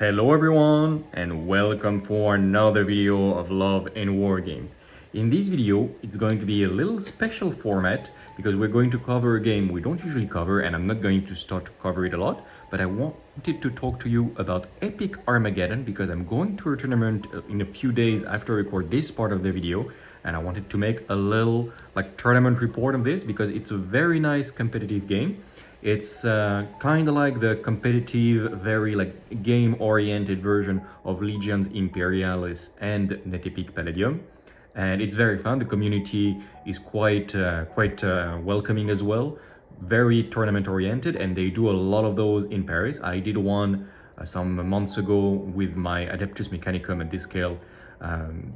Hello everyone and welcome for another video of Love and Wargames. In this video, it's going to be a little special format because we're going to cover a game we don't usually cover, and I'm not going to start to cover it a lot, but I wanted to talk to you about Epic Armageddon because I'm going to a tournament in a few days after I record this part of the video, and I wanted to make a little tournament report of this because it's a very nice competitive game. It's kind of like the competitive, very game-oriented version of Legions Imperialis and Epic Palladium, and it's very fun. The community is quite welcoming as well, very tournament-oriented, and they do a lot of those in Paris. I did one some months ago with my Adeptus Mechanicum at this scale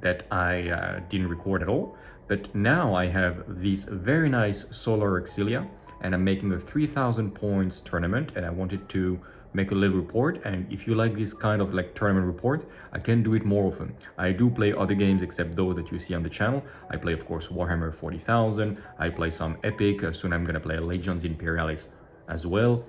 that I didn't record at all, but now I have this very nice Solar Auxilia, and I'm making a 3,000 points tournament, and I wanted to make a little report. And if you like this kind of tournament report, I can do it more often. I do play other games except those that you see on the channel. I play, of course, Warhammer 40,000. I play some Epic. Soon I'm gonna play Legions Imperialis as well,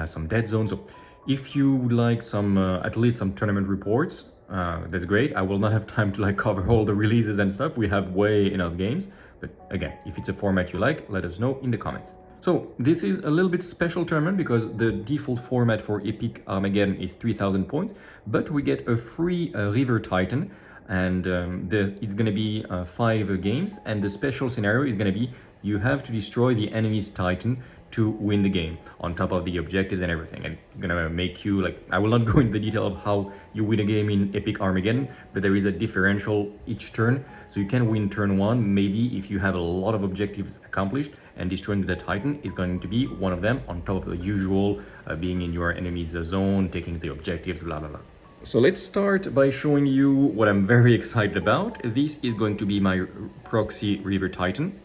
some Dead Zone. So if you would like some, at least some tournament reports, that's great. I will not have time to cover all the releases and stuff. We have way enough games. But again, if it's a format you like, let us know in the comments. So this is a little bit special tournament because the default format for Epic Armageddon is 3,000 points, but we get a free Reaver Titan, and it's going to be 5 games, and the special scenario is going to be you have to destroy the enemy's Titan to win the game, on top of the objectives and everything. And it's gonna make you I will not go into the detail of how you win a game in Epic Armageddon, but there is a differential each turn, so you can win turn 1 maybe if you have a lot of objectives accomplished, and destroying the Titan is going to be one of them, on top of the usual being in your enemy's zone, taking the objectives, blah blah blah. So let's start by showing you what I'm very excited about. This is going to be my Proxy Reaver Titan.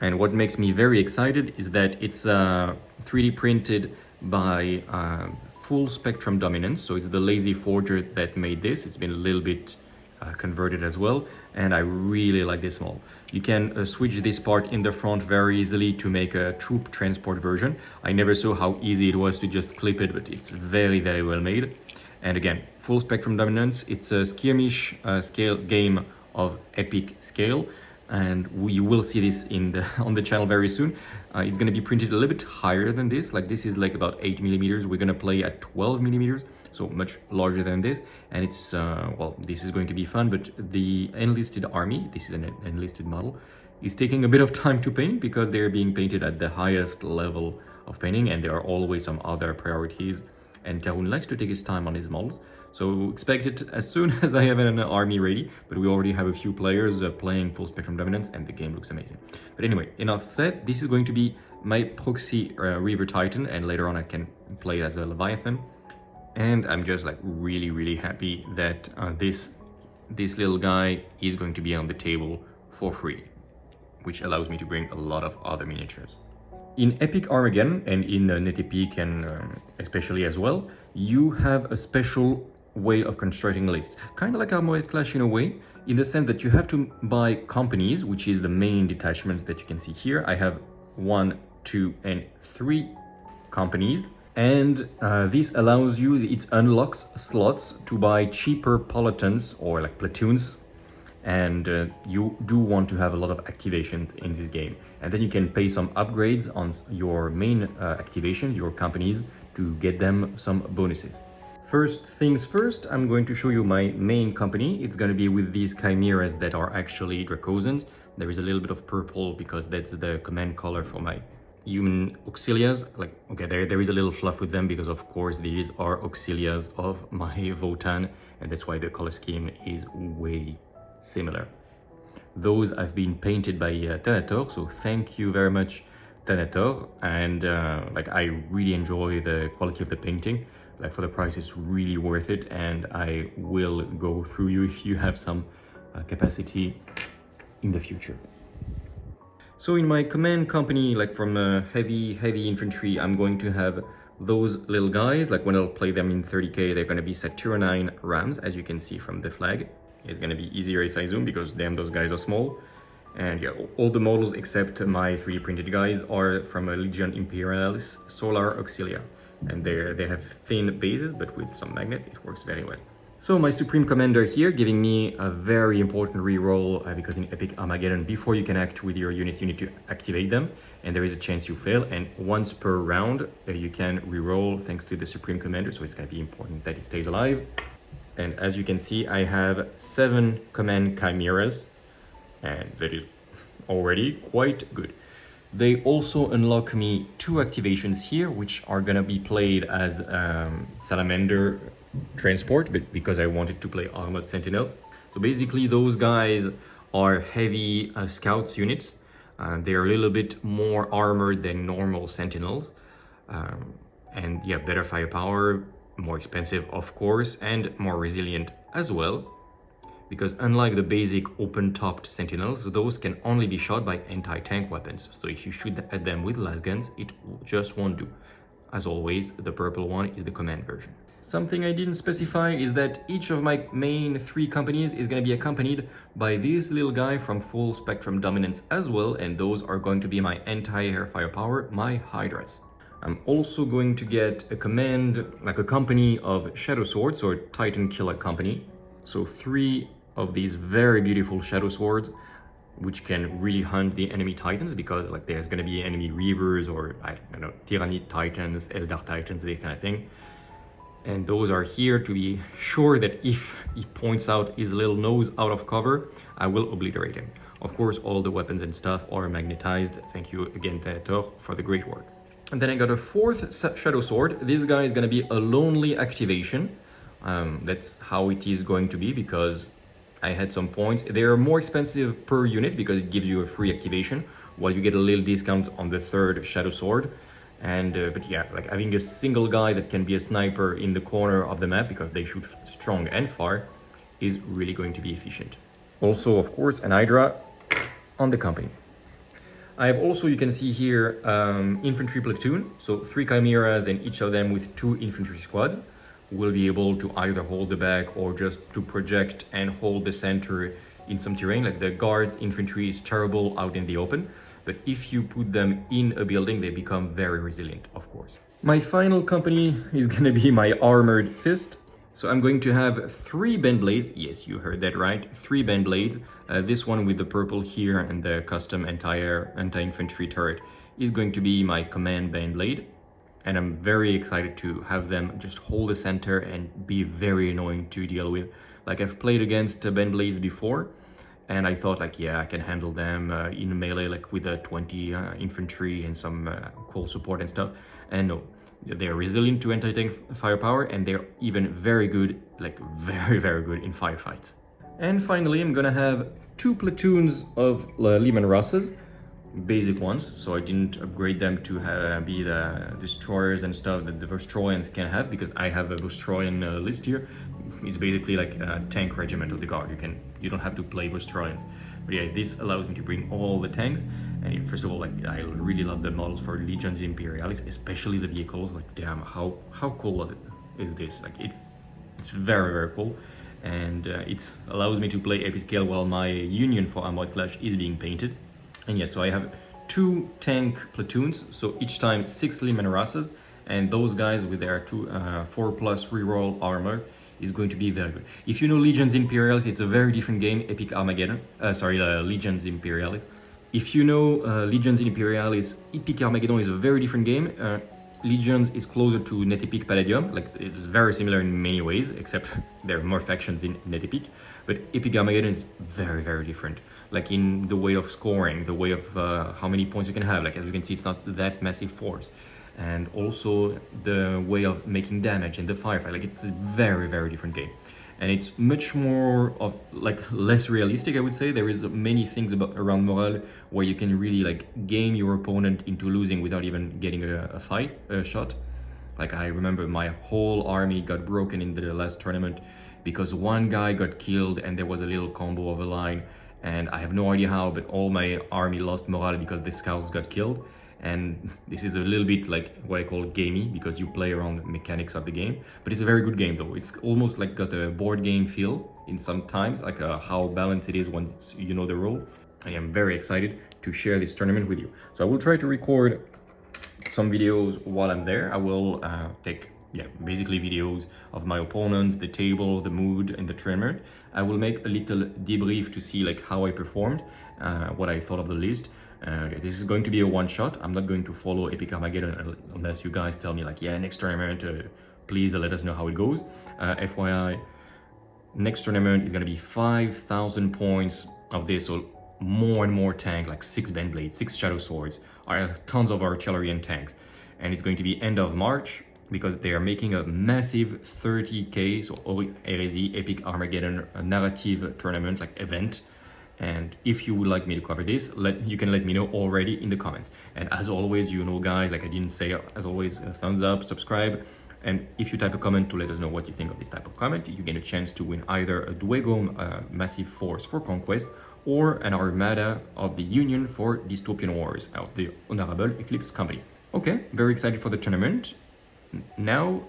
And what makes me very excited is that it's 3D printed by Full Spectrum Dominance. So it's the lazy forger that made this. It's been a little bit converted as well. And I really like this model. You can switch this part in the front very easily to make a troop transport version. I never saw how easy it was to just clip it, but it's very, very well made. And again, Full Spectrum Dominance. It's a skirmish scale game of epic scale. And you will see this on the channel very soon. It's going to be printed a little bit higher than this. This is about 8 millimeters. We're going to play at 12 millimeters, so much larger than this. And it's well, this is going to be fun. But the enlisted army, this is an enlisted model, is taking a bit of time to paint because they're being painted at the highest level of painting, and there are always some other priorities. And Karun likes to take his time on his models. So expect it as soon as I have an army ready, but we already have a few players playing Full Spectrum Dominance, and the game looks amazing. But anyway, enough said. This is going to be my Proxy Reaver Titan, and later on I can play as a Leviathan. And I'm just really, really happy that this little guy is going to be on the table for free, which allows me to bring a lot of other miniatures. In Epic Armageddon and in NetEpic and especially as well, you have a special way of constructing a list, kind of like Armoured Clash in a way, in the sense that you have to buy companies, which is the main detachments that you can see here. I have 1, 2, and 3 companies, and this allows you, it unlocks slots to buy cheaper pelotons or platoons, and you do want to have a lot of activation in this game, and then you can pay some upgrades on your main activations, your companies, to get them some bonuses. First things first, I'm going to show you my main company. It's going to be with these chimeras that are actually Dracosans. There is a little bit of purple because that's the command color for my human auxilias. Okay, there is a little fluff with them because of course these are auxilias of my Votan, and that's why the color scheme is way similar. Those have been painted by Tanator, so thank you very much, Tanator. And I really enjoy the quality of the painting. For the price, it's really worth it, and I will go through you if you have some capacity in the future. So in my command company, from heavy infantry, I'm going to have those little guys. When I'll play them in 30k, they're going to be Saturnine Rams, as you can see from the flag. It's going to be easier if I zoom because damn, those guys are small. And yeah, all the models except my 3D printed guys are from a Legion Imperialis Solar Auxilia. and they have thin bases, but with some magnet it works very well. So my Supreme Commander here giving me a very important reroll because in Epic Armageddon, before you can act with your units, you need to activate them, and there is a chance you fail, and once per round you can reroll thanks to the Supreme Commander, so it's going to be important that he stays alive. And as you can see, I have 7 command chimeras, and that is already quite good. They also unlock me 2 activations here, which are gonna be played as Salamander transport, but because I wanted to play Armored Sentinels. So basically those guys are heavy scouts units. They're a little bit more armored than normal Sentinels. And yeah, better firepower, more expensive of course, and more resilient as well. Because unlike the basic open-topped Sentinels, those can only be shot by anti-tank weapons. So if you shoot at them with las guns, it just won't do. As always, the purple one is the command version. Something I didn't specify is that each of my main 3 companies is going to be accompanied by this little guy from Full Spectrum Dominance as well, and those are going to be my anti-air firepower, my Hydras. I'm also going to get a command, like a company of Shadow Swords, or Titan Killer Company. So 3 of these very beautiful Shadow Swords, which can really hunt the enemy Titans, because like there's going to be enemy Reavers, or I don't know, Tyrannid Titans, Eldar Titans, that kind of thing. And those are here to be sure that if he points out his little nose out of cover, I will obliterate him. Of course, all the weapons and stuff are magnetized. Thank you again, Teator, for the great work. And then I got a 4th Shadow Sword. This guy is going to be a lonely activation. That's how it is going to be, because I had some points. They are more expensive per unit because it gives you a free activation, while you get a little discount on the 3rd Shadow Sword. And but yeah, like having a single guy that can be a sniper in the corner of the map, because they shoot strong and far, is really going to be efficient. Also, of course, an Hydra on the company. I have also, you can see here, infantry platoon, so 3 chimeras, and each of them with 2 infantry squads will be able to either hold the back or just to project and hold the center in some terrain. Like the guards infantry is terrible out in the open, but if you put them in a building, they become very resilient, of course. My final company is going to be my Armored Fist. So I'm going to have 3 bend blades. Yes, you heard that right. 3 bend blades. This one with the purple here and the custom anti-infantry turret is going to be my command bend blade. And I'm very excited to have them just hold the center and be very annoying to deal with. Like I've played against bend blades before, and I thought like, yeah, I can handle them in melee, like with a 20 infantry and some cool support and stuff. And no, they're resilient to anti-tank firepower, and they're even very good, like very, very good in firefights. And finally, I'm gonna have 2 platoons of Leman Russes, basic ones, so I didn't upgrade them to be the destroyers and stuff that the Vostroyans can have, because I have a Vostroyan list here. It's basically like a tank regiment of the guard. You don't have to play Vostroyans. But yeah, this allows me to bring all the tanks. And first of all, like I really love the models for Legions Imperialis, especially the vehicles. Like damn, how cool is this? Like it's very, very cool. And it allows me to play epic scale while my union for Armoured Clash is being painted. And yeah, so I have 2 tank platoons, so each time 6 Leman Russes, and those guys with their 4+ reroll armor is going to be very good. If you know Legions Imperialis, it's a very different game. Epic Armageddon, Legions Imperialis. If you know Legions Imperialis, Epic Armageddon is a very different game. Legions is closer to Net Epic Palladium, like it's very similar in many ways, except there are more factions in Net Epic. But Epic Armageddon is very, very different. Like in the way of scoring, the way of how many points you can have. Like as you can see, it's not that massive force. And also the way of making damage in the firefight. Like it's a very, very different game. And it's much more of like less realistic, I would say. There is many things around morale where you can really like game your opponent into losing without even getting a shot. Like I remember my whole army got broken in the last tournament because one guy got killed and there was a little combo of a line, and I have no idea how, but all my army lost morale because the scouts got killed. And this is a little bit like what I call gamey, because you play around the mechanics of the game, but it's a very good game though. It's almost like got a board game feel in some times, like how balanced it is once you know the rule. I am very excited to share this tournament with you. So I will try to record some videos while I'm there. I will take basically videos of my opponents, the table, the mood, and the tournament. I will make a little debrief to see like how I performed, what I thought of the list. This is going to be a one-shot. I'm not going to follow Epic Armageddon unless you guys tell me like, yeah, next tournament, please let us know how it goes. FYI, next tournament is going to be 5,000 points of this, so more and more tank, like 6 bend blades, 6 shadow swords, tons of artillery and tanks. And it's going to be end of March, because they are making a massive 30k, so Heresy, Epic Armageddon, a narrative tournament, like event. And if you would like me to cover this, you can let me know already in the comments. And as always, you know guys, like I didn't say, as always, a thumbs up, subscribe. And if you type a comment to let us know what you think of this type of comment, you get a chance to win either a Duegome massive force for conquest, or an armada of the Union for Dystopian Wars of the Honorable Eclipse Company. Okay, very excited for the tournament. Now,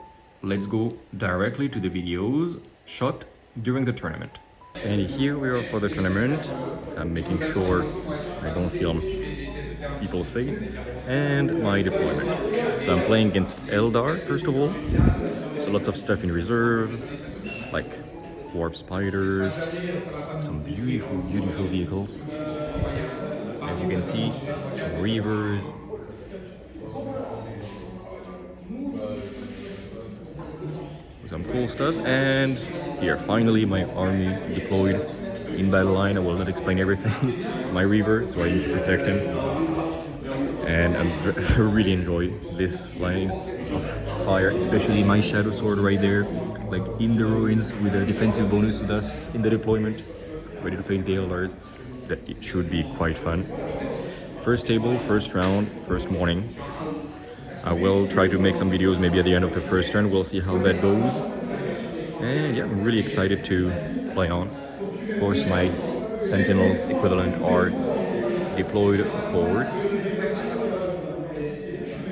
let's go directly to the videos shot during the tournament. And here we are for the tournament. I'm making sure I don't film people's face. And my deployment. So I'm playing against Eldar, first of all. So lots of stuff in reserve, like warp spiders, some beautiful, beautiful vehicles. As you can see, Reavers, some cool stuff. And here, finally, my army deployed in battle line. I will not explain everything. My Reaver, so I need to protect him. And I really enjoy this line of fire, especially my shadow sword right there, like in the ruins with a defensive bonus, thus in the deployment, ready to face the Eldars. That it should be quite fun. First table, first round, first morning. I will try to make some videos maybe at the end of the first turn. We'll see how that goes. And yeah, I'm really excited to play on. Of course, my Sentinels equivalent are deployed forward.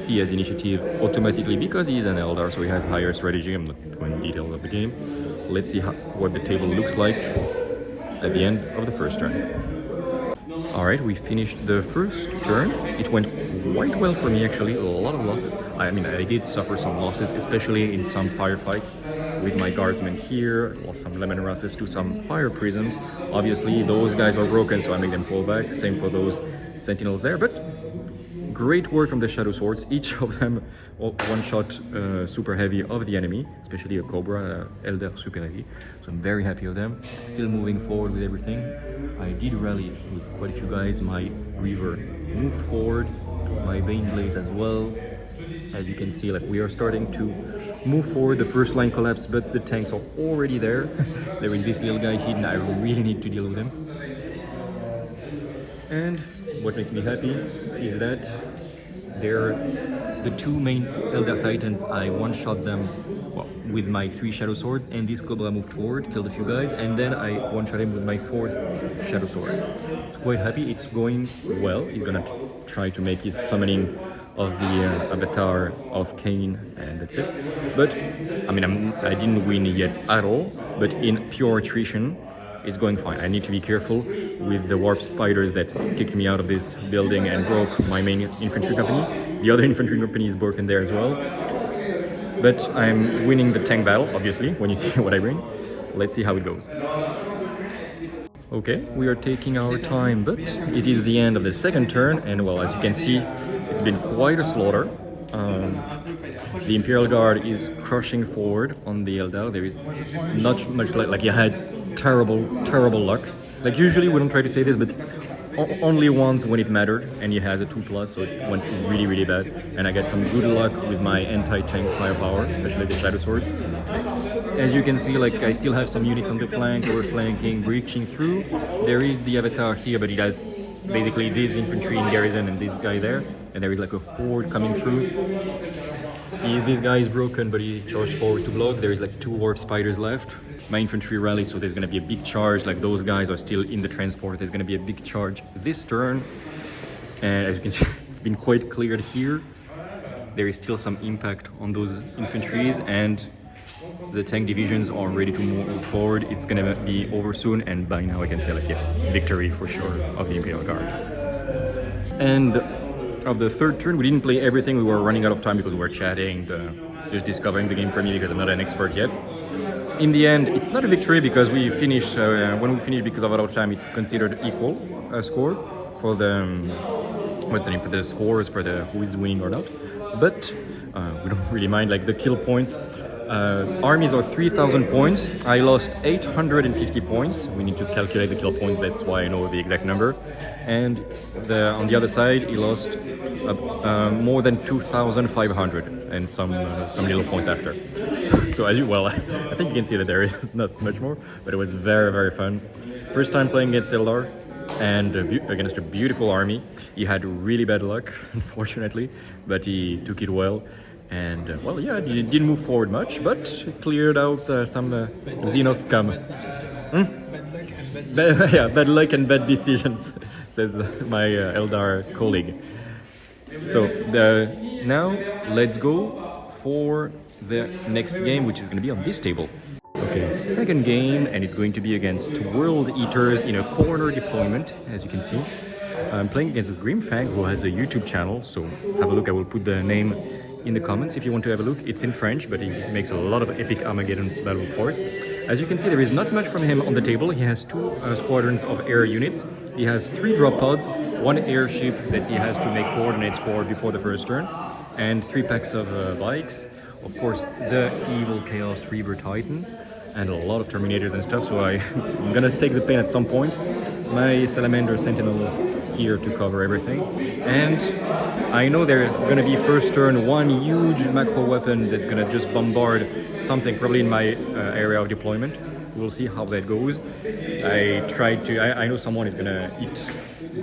He has initiative automatically because he is an Eldar, so he has higher strategy. I'm not going into details of the game. Let's see what the table looks like at the end of the first turn. Alright, we finished the first turn. It went quite well for me actually, a lot of losses. I mean, I did suffer some losses, especially in some firefights with my guardsmen here. Lost some lemon russes to some fire prisms. Obviously, those guys are broken, so I make them fall back. Same for those sentinels there, but great work from the shadow swords. Each of them one shot super heavy of the enemy, especially a Cobra Elder super heavy. So I'm very happy with them. Still moving forward with everything. I did rally with quite a few guys. My Reaver moved forward, my Bane Blade as well. As you can see, like we are starting to move forward. The first line collapsed, but the tanks are already there. There is this little guy hidden. I really need to deal with him. And what makes me happy is that they're the two main Elder Titans. I one-shot them with my 3 Shadow Swords, and this Cobra moved forward, killed a few guys, and then I one-shot him with my 4th Shadow Sword. So quite happy, it's going well. He's gonna try to make his summoning of the avatar of Cain, and that's it. But, I mean, I didn't win yet at all, but in pure attrition, it's going fine. I need to be careful with the warp spiders that kicked me out of this building and broke my main infantry company. The other infantry company is broken there as well. But I'm winning the tank battle, obviously, when you see what I bring. Let's see how it goes. Okay, we are taking our time, but it is the end of the second turn, and well, as you can see, it's been quite a slaughter. The Imperial Guard is crushing forward on the Eldar. There is not much like you had terrible luck. Like usually we don't try to say this, but only once when it mattered, and you had a 2+, so it went really bad. And I got some good luck with my anti-tank firepower, especially the Shadow Swords. As you can see, like I still have some units on the flank, overflanking, breaching through. There is the avatar here, but it has basically this infantry in garrison and this guy there, and there is like a horde coming through. This guy is broken, but he charged forward to block. There is like 2 warp spiders left. My infantry rally, so there's going to be a big charge. Like those guys are still in the transport. There's going to be a big charge this turn, and as you can see, it's been quite cleared here. There is still some impact on those infantries, and the tank divisions are ready to move forward. It's going to be over soon, and by now I can say like, yeah, victory for sure of the Imperial Guard. And of the third turn. We didn't play everything. We were running out of time because we were chatting, just discovering the game for me because I'm not an expert yet. In the end, it's not a victory because we finished. When we finish because of out of time, it's considered equal score for the what's the name, for the scores for the who is winning or not. But we don't really mind like the kill points. Armies are 3,000 points. I lost 850 points. We need to calculate the kill points. That's why I know the exact number. And on the other side, he lost more than 2,500 and some little points after. So as you I think you can see that there is not much more, but it was very, very fun. First time playing against Eldar and against a beautiful army. He had really bad luck, unfortunately, but he took it well. And yeah, he didn't move forward much, but cleared out some Xenos scum. Bad luck and bad decisions, says my Eldar colleague. So now let's go for the next game, which is going to be on this table. Okay, second game, and it's going to be against World Eaters in a corner deployment, as you can see. I'm playing against Grimfang, who has a YouTube channel, so have a look. I will put the name in the comments if you want to have a look. It's in French, but he makes a lot of Epic Armageddon battle reports. As you can see, there is not much from him on the table. He has 2 squadrons of air units. He has 3 drop pods, 1 airship that he has to make coordinates for before the first turn, and 3 packs of bikes. Of course, the evil Chaos Reaver Titan, and a lot of Terminators and stuff, so I'm gonna take the pain at some point. My Salamander Sentinels here to cover everything. And I know there's gonna be first turn 1 huge macro weapon that's gonna just bombard something, probably in my area of deployment. We'll see how that goes. I know someone is gonna eat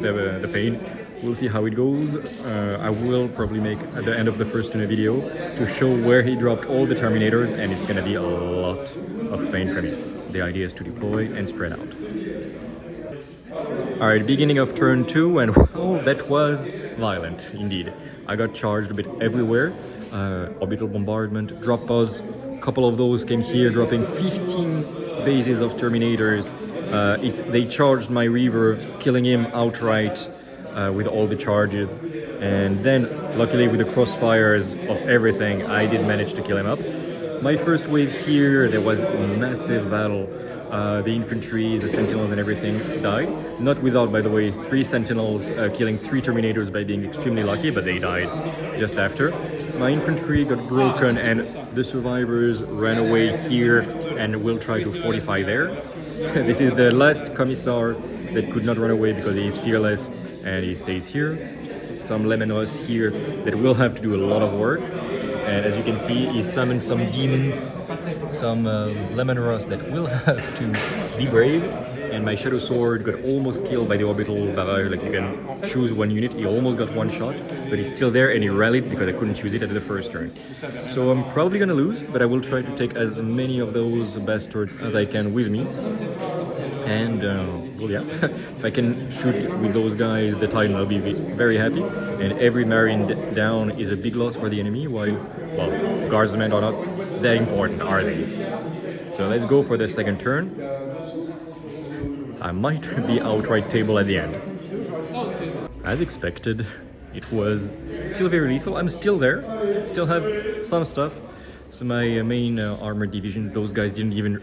the pain. We'll see how it goes. I will probably make at the end of the first turn a video to show where he dropped all the Terminators, and it's gonna be a lot of pain for me. The idea is to deploy and spread out. Alright, beginning of turn 2, and oh, that was violent indeed. I got charged a bit everywhere. Orbital bombardment, drop pods, a couple of those came here, dropping 15 bases of Terminators. They charged my Reaver, killing him outright with all the charges. And then, luckily with the crossfires of everything, I did manage to kill him up. My first wave here, there was a massive battle. The infantry, the sentinels and everything died. Not without, by the way, 3 sentinels killing 3 Terminators by being extremely lucky, but they died just after. My infantry got broken and the survivors ran away here and will try to fortify there. This is the last commissar that could not run away because he is fearless and he stays here. Some Lemenos here that will have to do a lot of work. And as you can see, he summoned some demons, some Lemenos that will have to be brave. And my Shadow Sword got almost killed by the orbital barrage. Like, you can choose 1 unit. He almost got 1 shot, but he's still there and he rallied because I couldn't use it at the first turn. So I'm probably gonna lose, but I will try to take as many of those bastards as I can with me. And well, yeah, if I can shoot with those guys the Titan, I'll be very happy. And every Marine down is a big loss for the enemy, while, well, guardsmen are not that important, are they? So let's go for the second turn. I might be outright table at the end. As expected, it was still very lethal. I'm still there, still have some stuff. So my main armored division, those guys didn't even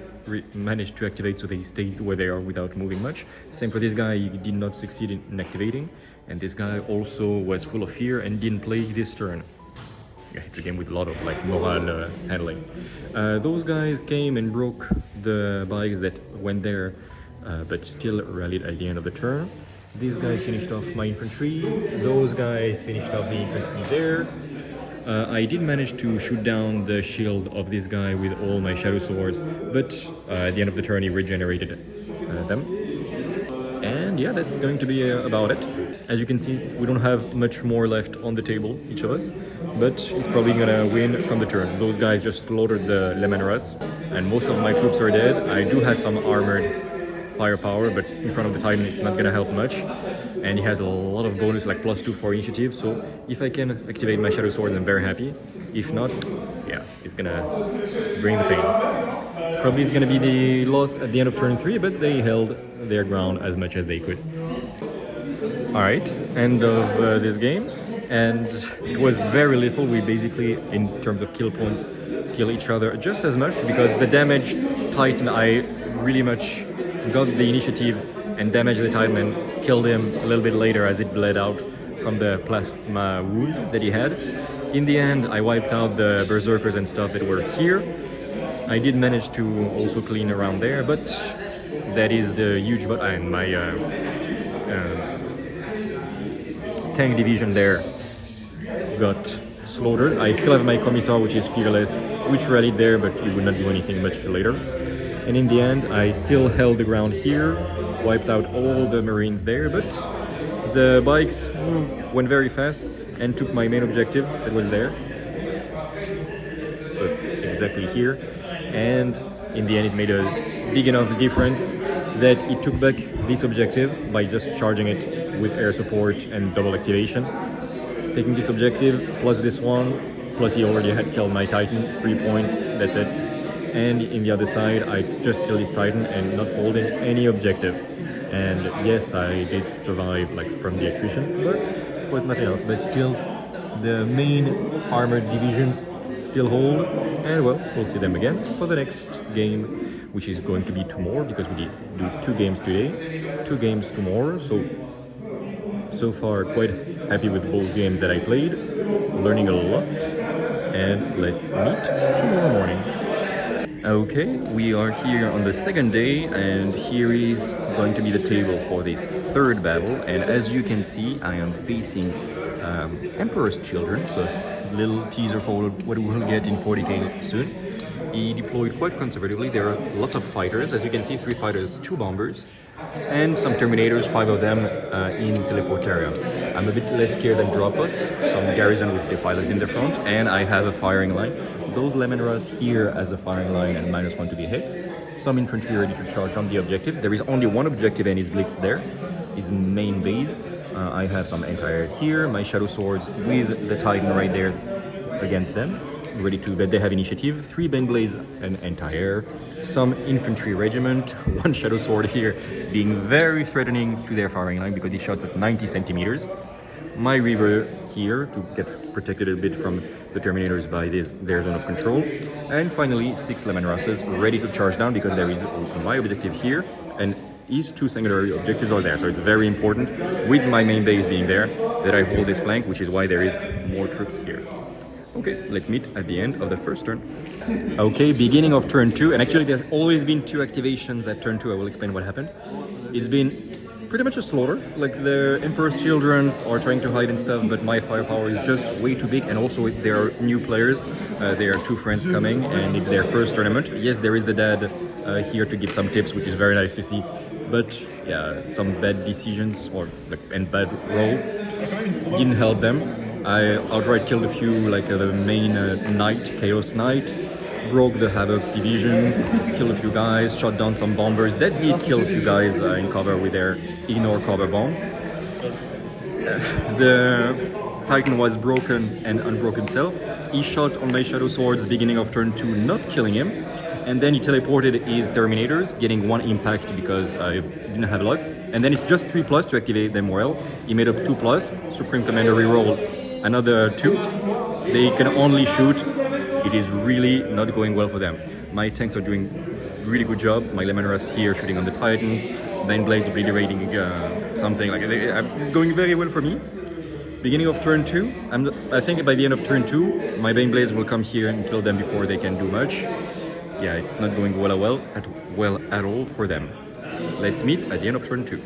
manage to activate, so they stayed where they are without moving much. Same for this guy, he did not succeed in activating. And this guy also was full of fear and didn't play this turn. Yeah, it's a game with a lot of like morale handling. Those guys came and broke the bikes that went there, but still rallied at the end of the turn. These guys finished off my infantry. Those guys finished off the infantry there. I did manage to shoot down the shield of this guy with all my Shadow Swords, but at the end of the turn he regenerated them. And yeah, that's going to be about it. As you can see, we don't have much more left on the table, each of us, but he's probably gonna win from the turn. Those guys just slaughtered the Lemenos, and most of my troops are dead. I do have some armored firepower, but in front of the Titan it's not gonna help much. And he has a lot of bonus, like +2 for initiative, so if I can activate my Shadow Sword, I'm very happy. If not, yeah, it's gonna bring the pain. Probably it's gonna be the loss at the end of turn 3, but they held their ground as much as they could. Alright, end of this game. and it was very little. We basically, in terms of kill points, kill each other just as much, because the damaged Titan, I really much got the initiative and damaged the Titan and killed him a little bit later as it bled out from the plasma wound that he had. In the end, I wiped out the berserkers and stuff that were here. I did manage to also clean around there, but that is the huge bot, and my tank division there got slaughtered. I still have my commissar, which is fearless, which rallied there, but he would not do anything much later. And in the end, I still held the ground here, wiped out all the marines there, but the bikes went very fast and took my main objective that was there. So exactly here. And in the end, it made a big enough difference that it took back this objective by just charging it with air support and double activation. Taking this objective, plus this one, plus he already had killed my Titan, 3 points, that's it. And in the other side, I just killed this Titan and not holding any objective. And yes, I did survive like from the attrition, but it was not enough. But still, the main armored divisions still hold, and well, we'll see them again for the next game, which is going to be tomorrow, because we did do 2 games today, 2 games tomorrow. So far quite happy with both games that I played, learning a lot, and let's meet tomorrow morning. Okay, we are here on the second day, and here is going to be the table for this third battle. And as you can see, I am facing Emperor's Children, so little teaser for what we will get in 40k soon. He deployed quite conservatively. There are lots of fighters, as you can see, 3 fighters, 2 bombers, and some Terminators, 5 of them in Teleportaria. I'm a bit less scared than Dropbots, some garrison with defilers in the front, and I have a firing line. Those Lemonras here as a firing line and -1 to be hit. Some infantry ready to charge on the objective. There is only one objective and his Blitz there, his main base. I have some anti-air here, my Shadow Swords with the Titan right there against them, ready to bet they have initiative. 3 Baneblades and anti-air, some infantry regiment, 1 Shadow Sword here being very threatening to their firing line because he shots at 90 centimeters. My Reaver here to get protected a bit from the Terminators by their zone of control. And finally 6 Lemon Russes ready to charge down because there is my objective here and his 2 secondary objectives are there. So it's very important with my main base being there that I hold this flank, which is why there is more troops here. Okay, let's meet at the end of the first turn. Okay, beginning of turn 2, and actually there's always been 2 activations at turn 2. I will explain what happened. It's been pretty much a slaughter, like the Emperor's Children are trying to hide and stuff, but my firepower is just way too big, and also if there are new players, there are 2 friends coming, and it's their first tournament. Yes, there is the dad here to give some tips, which is very nice to see, but yeah, some bad decisions and bad roll didn't help them. I outright killed a few, like the main Knight, Chaos Knight, broke the Havoc division, killed a few guys, shot down some bombers that did kill a few guys in cover with their ignore cover bombs. The Titan was broken and unbroke himself. He shot on my Shadow Swords beginning of turn 2, not killing him. And then he teleported his Terminators, getting 1 impact because I didn't have luck. And then it's just 3+ to activate them well. He made up 2+, Supreme Commander rerolled another 2. They can only shoot. It is really not going well for them. My tanks are doing really good job. My Lemonras here shooting on the Titans. Baneblade obliterating something like that. Going very well for me. Beginning of turn 2. I think by the end of turn 2, my Baneblades will come here and kill them before they can do much. Yeah, it's not going well at all for them. Let's meet at the end of turn 2.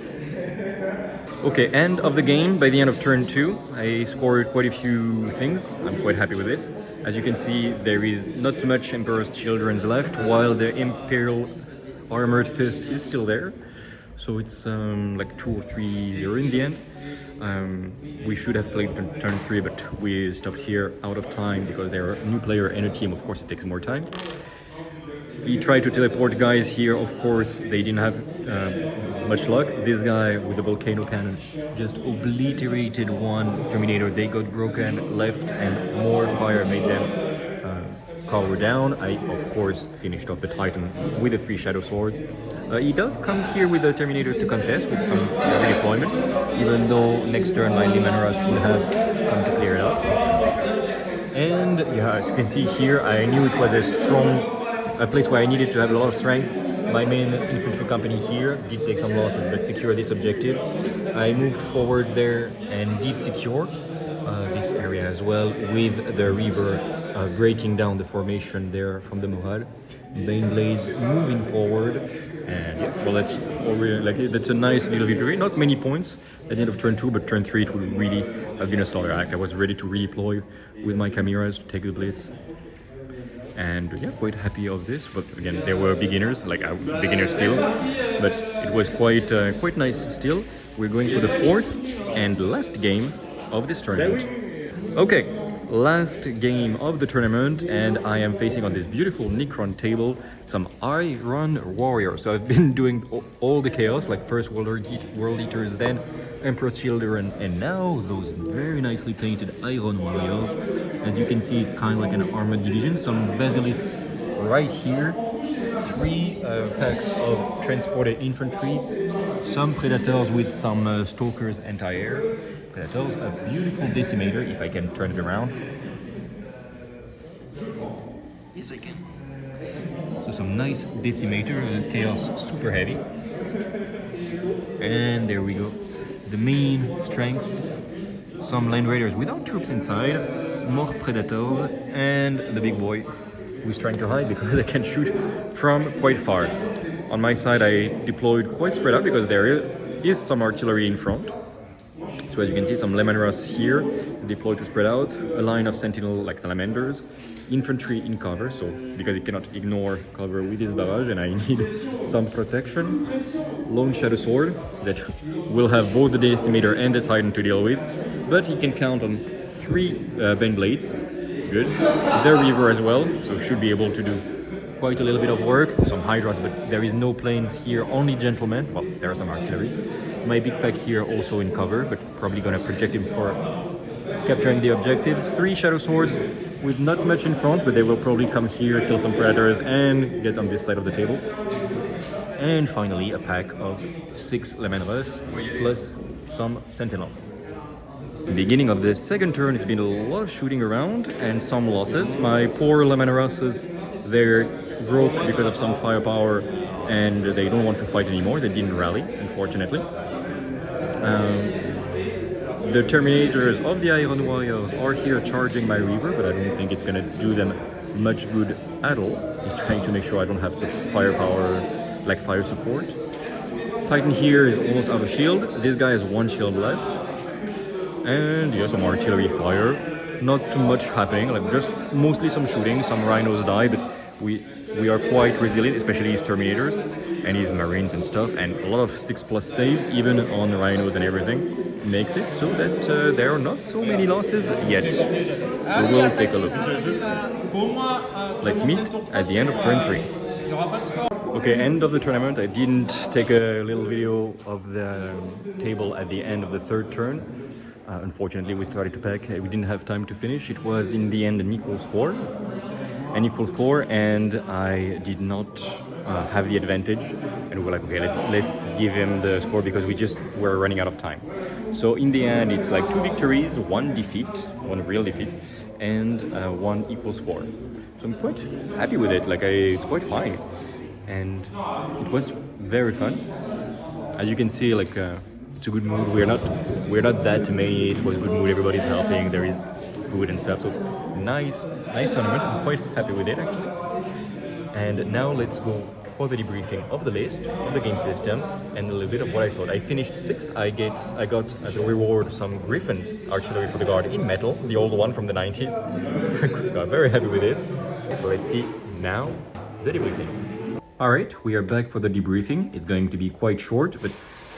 Okay, end of the game. By the end of turn 2, I scored quite a few things. I'm quite happy with this. As you can see, there is not too much Emperor's Children left, while the Imperial Armored Fist is still there. So it's like 2 or 3-0 in the end. We should have played turn 3, but we stopped here out of time because there are a new player and a team. Of course, it takes more time. He tried to teleport guys here, of course, they didn't have much luck. This guy with the volcano cannon just obliterated 1 Terminator. They got broken left and more fire made them cover down. I, of course, finished off the Titan with the 3 Shadow Swords. He does come here with the Terminators to contest with some redeployment, even though next turn my Lemonras will have come to clear it up. And yeah, as you can see here, I knew it was a place where I needed to have a lot of strength. My main infantry company here did take some losses, but secure this objective. I moved forward there and did secure this area as well, with the Reaver breaking down the formation there from the Murad. Bane Blades moving forward, and yeah, well, that's a nice little victory. Not many points at the end of turn 2, but turn 3 it would really have been a slaughter act. I was ready to redeploy with my chimeras to take the blitz, and yeah, quite happy of this. But again, they were beginners, beginners still, but it was quite nice still. We're going to the fourth and last game of this tournament. Okay, last game of the tournament, and I am facing on this beautiful Necron table some Iron Warriors. So I've been doing all the chaos, like first World Eaters, then Emperor's Children, and now those very nicely painted Iron Warriors. As you can see, it's kind of like an armored division. Some Basilisks right here, 3 packs of transported infantry, some Predators with some Stalkers anti-air. Predators, a beautiful Decimator, if I can turn it around. Yes, I can. So some nice Decimator, Chaos super heavy. And there we go. The main strength, some Land Raiders without troops inside, more Predators, and the big boy who's trying to hide because I can shoot from quite far. On my side, I deployed quite spread out because there is some artillery in front. So as you can see, some Lemon Russ here, deployed to spread out, a line of Sentinel like Salamanders, infantry in cover, so because it cannot ignore cover with this barrage, and I need some protection. Lone Shadow Sword that will have both the Decimator and the Titan to deal with, but he can count on 3 Bane Blades. Good. The Reaver as well, so should be able to do quite a little bit of work. Some Hydras, but there is no planes here, only Gentlemen. Well, there are some artillery. My big pack here also in cover, but probably gonna project him for capturing the objectives. 3 Shadow Swords with not much in front, but they will probably come here, kill some Predators, and get on this side of the table. And finally, a pack of 6 Lemon Russ, plus some Sentinels. Beginning of the second turn, it's been a lot of shooting around and some losses. My poor Lemon Russes, they're broke because of some firepower and they don't want to fight anymore. They didn't rally, unfortunately. The Terminators of the Iron Warriors are here charging my Reaver, but I don't think it's gonna do them much good at all. He's trying to make sure I don't have such firepower, like fire support. Titan here is almost out of shield. This guy has 1 shield left. And yeah, some artillery fire. Not too much happening, like just mostly some shooting. Some rhinos die, but we are quite resilient, especially his Terminators and his Marines and stuff. And a lot of 6+ saves, even on rhinos and everything, makes it so that there are not so many losses yet. So we'll take a look. Let's meet at the end of turn 3. Okay, end of the tournament. I didn't take a little video of the table at the end of the 3rd turn. Unfortunately, we started to pack. We didn't have time to finish. It was in the end an equal score, and I did not have the advantage. And we're like, okay, let's give him the score because we're running out of time. So in the end, it's like 2 victories, 1 defeat, 1 real defeat, and 1 equal score. So I'm quite happy with it. Like it's quite fine, and it was very fun. As you can see, like. It's a good mood. We're not that many. It was a good mood. Everybody's helping. There is food and stuff. So nice tournament. I'm quite happy with it actually. And now let's go for the debriefing of the list, of the game system, and a little bit of what I thought. I finished 6th. I got as a reward some Griffins artillery for the guard in metal, the old one from the 90s. So I'm very happy with this. So let's see now the debriefing. All right, we are back for the debriefing. It's going to be quite short, but.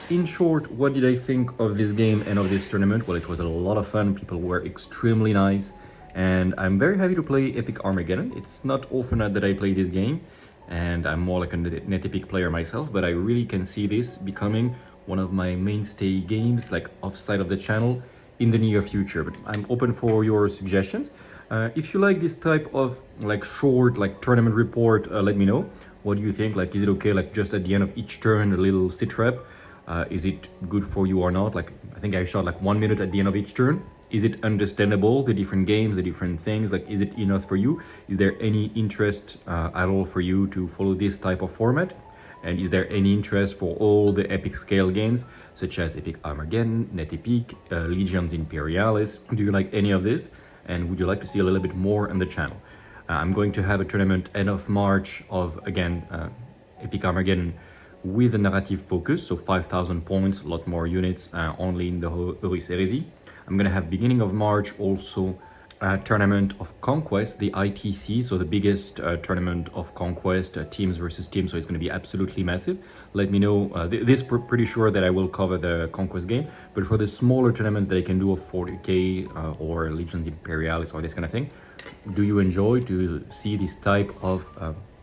In short, what did I think of this game and of this tournament? Well, it was a lot of fun. People were extremely nice, and I'm very happy to play Epic Armageddon. It's not often that I play this game, and I'm more like a net Epic player myself, but I really can see this becoming one of my mainstay games, like offside of the channel, in the near future. But I'm open for your suggestions. If you like this type of like short, like tournament report, let me know. What do you think? Like, is it okay, like just at the end of each turn, a little sit rep? Is it good for you or not? Like, I think I shot like 1 minute at the end of each turn. Is it understandable, the different games, the different things? Like, is it enough for you? Is there any interest at all for you to follow this type of format? And is there any interest for all the epic scale games, such as Epic Armageddon, Net Epic, Legions Imperialis? Do you like any of this? And would you like to see a little bit more on the channel? I'm going to have a tournament end of March of, again, Epic Armageddon with a narrative focus, so 5,000 points, a lot more units, only in the Horus Heresy. I'm going to have beginning of March also a tournament of Conquest, the ITC, so the biggest tournament of Conquest, teams versus teams, so it's going to be absolutely massive. Let me know, pretty sure that I will cover the Conquest game, but for the smaller tournament that I can do of 40k or Legions Imperialis or this kind of thing, do you enjoy to see this type of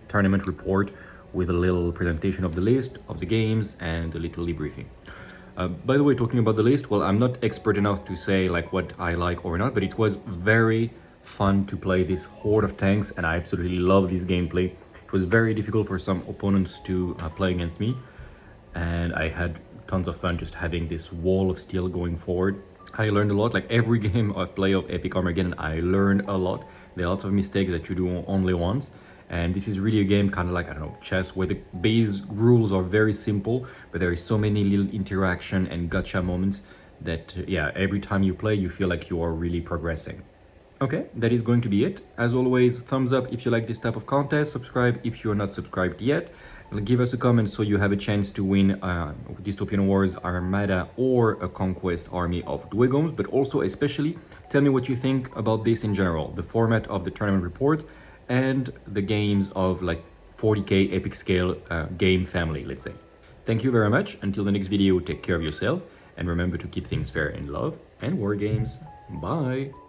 tournament report with a little presentation of the list, of the games, and a little debriefing? By the way, talking about the list, well, I'm not expert enough to say like what I like or not, but it was very fun to play this horde of tanks, and I absolutely love this gameplay. It was very difficult for some opponents to play against me, and I had tons of fun just having this wall of steel going forward. I learned a lot. Like every game I play of Epic Armageddon, I learned a lot. There are lots of mistakes that you do only once. And this is really a game kind of like, I don't know, chess, where the base rules are very simple, but there is so many little interaction and gotcha moments that, yeah, every time you play, you feel like you are really progressing. Okay, that is going to be it. As always, thumbs up if you like this type of contest, subscribe if you're not subscribed yet. Give us a comment so you have a chance to win Dystopian Wars Armada or a Conquest army of Wargames, but also especially tell me what you think about this in general, the format of the tournament report, and the games of like 40k epic scale game family, let's say. Thank you very much. Until the next video, take care of yourself, and remember to keep things fair in love and war games. Bye!